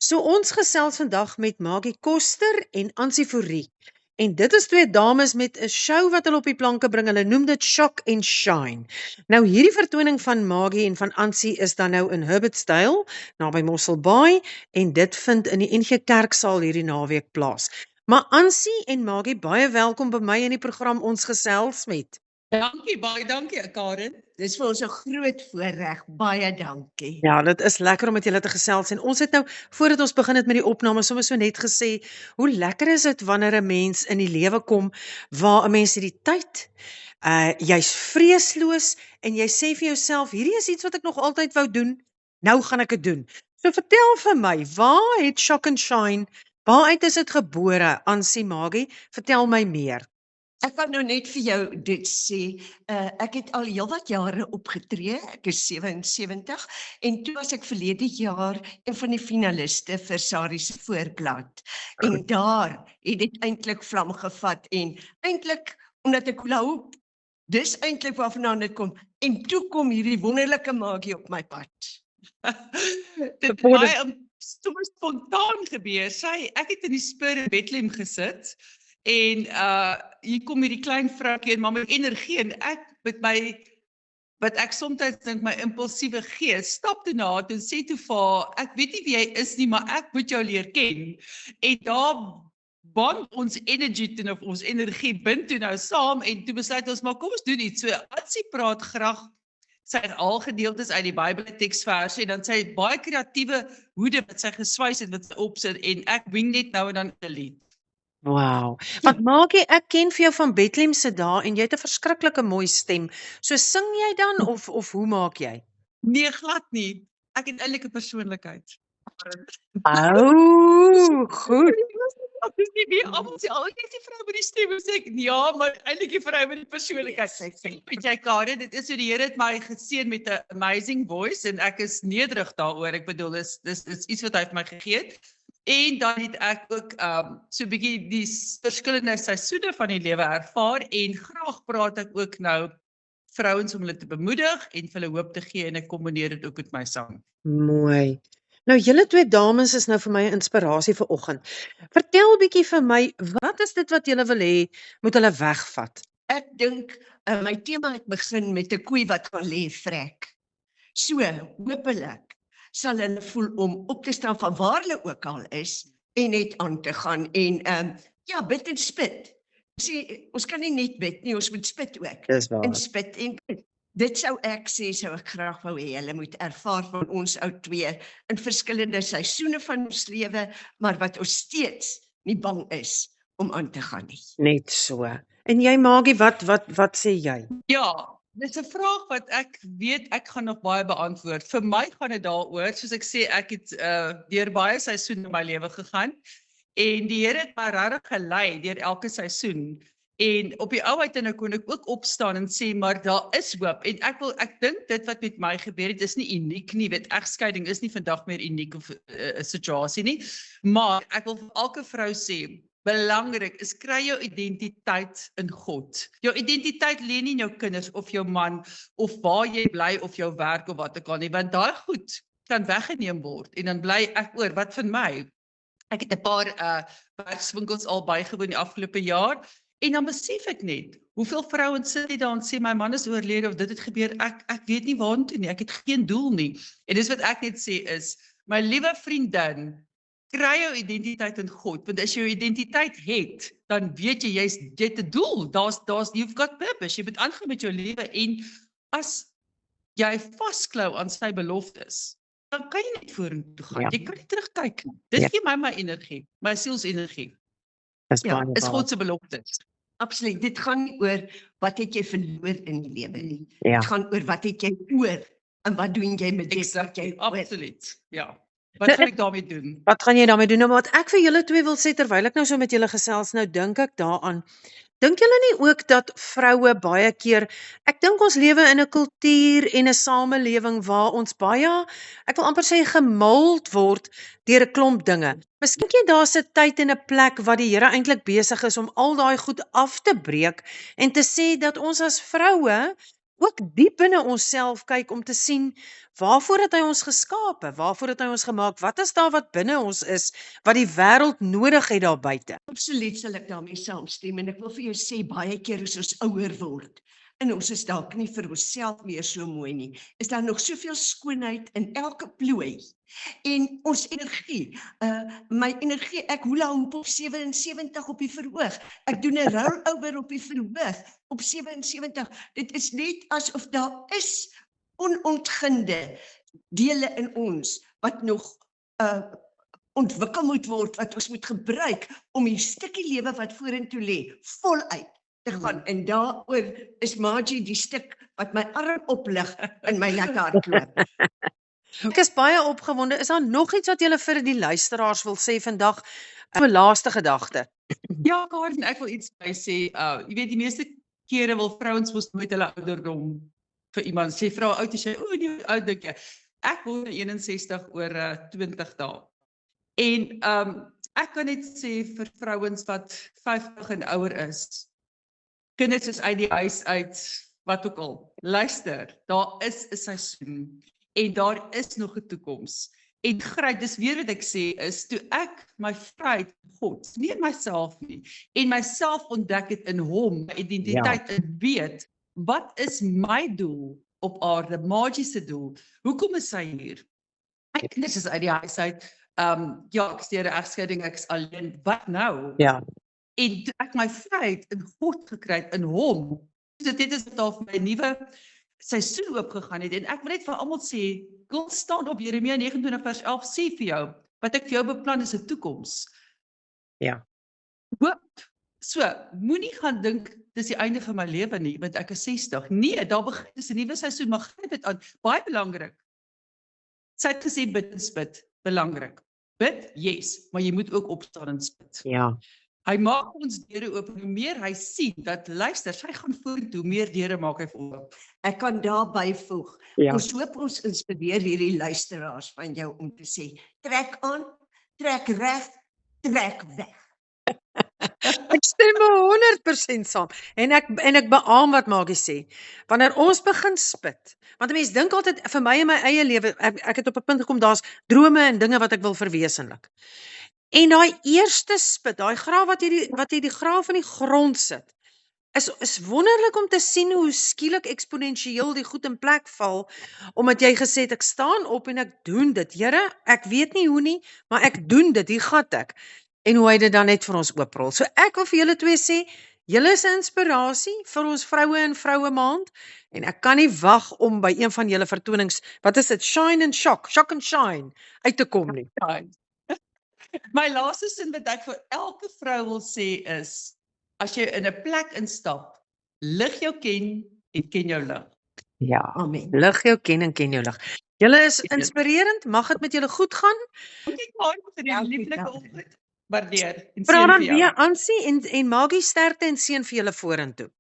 So ons gesels vandag met Maggie Koster en Ansie Fourie. En dit is twee dames met 'n show wat hulle op die planke bring. Hulle noem dit Shock and Shine. Nou hierdie vertoning van Maggie en van Ansie is dan nou in Herbertsdale, naby Mossel Bay, en dit vind in die NG Kerksaal hierdie naweek plaas. Maar Ansie en Maggie, baie welkom by my in die program Ons Gesels met. Dankie, baie dankie, Karen. Dis vir ons 'n groot voorreg. Baie dankie. Ja, dit is lekker om met julle te gesels en ons het nou, voordat ons begin het met die opname, sommer so net gesê, hoe lekker is dit wanneer 'n mens in die lewe kom waar 'n mens het die tyd, jy's vreesloos en jy sê vir jouself, hierdie is iets wat ek nog altyd wou doen, nou gaan ek dit doen. So vertel vir my, waar het Shock and Shine, waaruit is dit gebore, Ansie, Maggie? Vertel my meer. Ek kan nou net vir jou dit sê, ek het al heelwat jare opgetree, ek is 77, en toe was ek verlede jaar een van die finaliste vir Sarie se voorblad. En daar het dit eintlik vlam gevat, en eintlik, omdat ek loop, dis eintlik waarvandaan dit kom, en toe kom hierdie wonderlike Maggie op my pad. Dit het baie sommer spontaan gebeur. Ek het in die Spur in Bethlehem gesit, en hier kom hierdie klein vroukie en maar met energie en ek met my, wat ek soms dink my impulsiewe gees, stap toe na toe en sê toe vir haar, ek weet nie wie jy is nie, maar ek moet jou leer ken. En daar bond ons energie toe of ons energie bind toe nou saam en toe besluit ons, maar kom ons doen iets. So Ansie praat graag sy al gedeeltes uit die Bybel teksverse en dan sy baie kreatiewe hoede wat sy geswys het wat sy opsit en ek wing net nou en dan 'n lied. Wow. Want Maggie, ek ken vir jou van Bethlehem se dae en jy het 'n verskriklike mooi stem. So sing jy dan of hoe maak jy? Nee, glad nie. Ek het eintlik 'n persoonlikheid. Oh, goed. Dis nie wie almal sê, "Ag, jy's die vrou met die stem." Sê ek, "Ja, maar eintlik die vrou met die persoonlikheid." Weet jy, Karen, dit is so die Here het my geseën met 'n amazing voice en ek is nederig daaroor. Ek bedoel, dis iets wat hy vir my gegee het. En dan het ek ook so 'n bietjie die verskillende seisoene van die lewe ervaar en graag praat ek ook nou vrouens om hulle te bemoedig en vir hulle hoop te gee en ek kombineer dit ook met my sang. Mooi. Nou julle twee dames is nou vir my 'n inspirasie vir oggend. Vertel 'n bietjie vir my, wat is dit wat julle wil hê moet hulle wegvat? Ek dink my tema het begin met 'n koei wat gaan lê vrek. So, hopelik sal hulle voel om op te staan van waar hulle ook al is en net aan te gaan en ja, bid en spit. Sê, ons kan nie net bid nie, ons moet spit ook. Dis waar. En spit en bid. Dit sou ek sê, sou ek graag wou hê, hulle moet ervaar van ons ou twee in verskillende seisoene van ons lewe, maar wat ons steeds nie bang is om aan te gaan nie. Net so. En jy, Maggie, wat sê jy? Ja, dis 'n vraag wat ek weet ek gaan nog baie beantwoord. Vir my gaan dit daaroor, soos ek sê, ek het deur baie seisoene in my lewe gegaan en die Here het my regtig gelei deur elke seisoen. En op die ou uiteinde kon ek ook opstaan en sê, maar daar is hoop. En ek dink dit wat met my gebeur het is nie uniek nie. Weet, egskeiding is nie vandag meer uniek of 'n situasie nie. Maar ek wil vir elke vrou sê, belangrik is kry jou identiteit in God. Jou identiteit lê nie in jou kinders of jou man of waar jy bly of jou werk of wat ook al nie, want daai goed kan weggeneem word en dan bly ek oor wat van my. Ek het 'n paar werkswinkels al bygewoon die afgelope jaar en dan besef ek net hoeveel vrouens sit hier daar en sê my man is oorlede of dit het gebeur, ek weet nie waartoe nie, ek het geen doel nie. En dis wat ek net sê is, my liewe vriendin, kry jou identiteit in God, want as jy jou identiteit het, dan weet jy, jy het 'n doel, you've got purpose, jy moet aangaan met jou lewe, en as jy vasklou aan sy beloftes, dan kan jy net vorentoe gaan, jy kan nie terugkyk nie, dit gee my energie, my sielsenergie, is God se beloftes. Absoluut, dit gaan nie oor wat het jy verloor in die lewe nie, Ja. dit gaan oor wat het jy oor, en wat doen jy met dit wat jy oor. Absoluut, ja. Wat gaan ek daarmee doen? Wat gaan jy daarmee doen? Nou, wat ek vir julle twee wil sê, terwyl ek nou so met julle gesels, nou dink ek daaraan, dink julle nie ook dat vroue baie keer, ek dink ons lewe in 'n kultuur en 'n samelewing waar ons baie, ek wil amper sê gemuld word deur 'n klomp dinge. Miskien jy daar's 'n tyd en 'n plek waar die Here eintlik besig is om al daai goed af te breek en te sê dat ons as vroue ook diep binne onsself kyk om te sien waarvoor het hy ons geskape, waarvoor het hy ons gemaak, wat is daar wat binne ons is, wat die wêreld nodig het daar buite. Absoluut sal ek daarmee saamstem en ek wil vir jou sê baie keer as ons ouer word en ons is dalk nie vir onsself meer so mooi nie, is daar nog soveel skoonheid in elke plooi. En ons energie, my energie, ek hula hoop op 77 op die verhoog. Ek doen 'n rollover op die verhoog op 77. Dit is net asof daar is onontginde dele in ons wat nog ontwikkel moet word, wat ons moet gebruik om die stukkie lewe wat vorentoe lê, voluit te gaan. En daaroor is Margie die stuk wat my arm oplig in my lekker hardloop. Ek is baie opgewonde. Is daar nog iets wat julle vir die luisteraars wil sê vandag? 'n laaste gedagte. Ja, Karen, ek wil iets by sê. Jy weet, die meeste kere wil vrouens mos nooit hulle ouderdom vir iemand sê, vra hoe oud is jy? O, nie oud dink jy. Ek word 61 oor 20 dae. En ek kan net sê vir vrouens wat 50 en ouer is, kinders is uit die huis uit, wat ook al, luister, daar is 'n seisoen en daar is nog 'n toekoms. En gryp, dis weer wat ek sê is, toe ek my vryheid in God, nie in myself nie, en myself ontdek het in hom, my identiteit en weet, wat is my doel op aarde, Margie se doel, hoekom is sy hier? My kinders is uit die huis uit, ja, ek is deur 'n egskeiding, ek is alleen, wat nou? Ja. En toe ek my vryheid in God gekry het, in hom, dit is daar vir my nuwe seisoen oopgegaan het, en ek wil net vir almal sê, God staan op Jeremia 29 vers 11, sê vir jou, wat ek vir jou beplan is 'n toekoms. Ja. Hoop. So, moenie gaan dink, dis die einde van my lewe nie, want ek is 60. Nee, daar begin, dis 'n nuwe seisoen, maar gryp dit aan, baie belangrik. Sy het gesê, bid en spit, belangrik. Bid, yes, maar jy moet ook opstaan en spit. Ja. Hy maak ons deure oop, hoe meer hy sien, dat luister, sy gaan vorentoe, hoe meer deure maak hy oop. Ek kan daarby voeg. Ja. Ons hoop ons inspireer hierdie luisteraars van jou om te sê, trek aan, trek reg, trek weg. Ek stem 100% saam. En ek beamoen wat Margie sê. Wanneer ons begin spit, want 'n mens dink altyd vir my in my eie lewe, ek het op 'n punt gekom, daar's drome en dinge wat ek wil verwesenlik. En daai eerste spit, daai graaf wat jy die graaf in die grond sit, is wonderlik om te sien hoe skielik eksponensieel die goed in plek val, omdat jy gesê het, ek staan op en ek doen dit. Here, ek weet nie hoe nie, maar ek doen dit, hier gat ek. En hoe hy dit dan net vir ons ooprol. So ek wil vir julle twee sê, julle is 'n inspirasie vir ons vroue en vroue maand, en ek kan nie wag om by een van julle vertonings, wat is dit, Shine and Shock, Shock and Shine, uit te kom nie. My laaste sin wat ek vir elke vrou wil sê is, as jy in 'n plek instap, lig jou ken en ken jou lig. Ja, Amen. lig jou ken en ken jou lig. Julle is inspirerend, mag dit met julle goed gaan. Dankie Karen vir die Dankie, lieflike dankie. oggend. Waardeer en Vra seën dan vir jou. weer Ansie en Margie sterkte en seën vir julle vorentoe.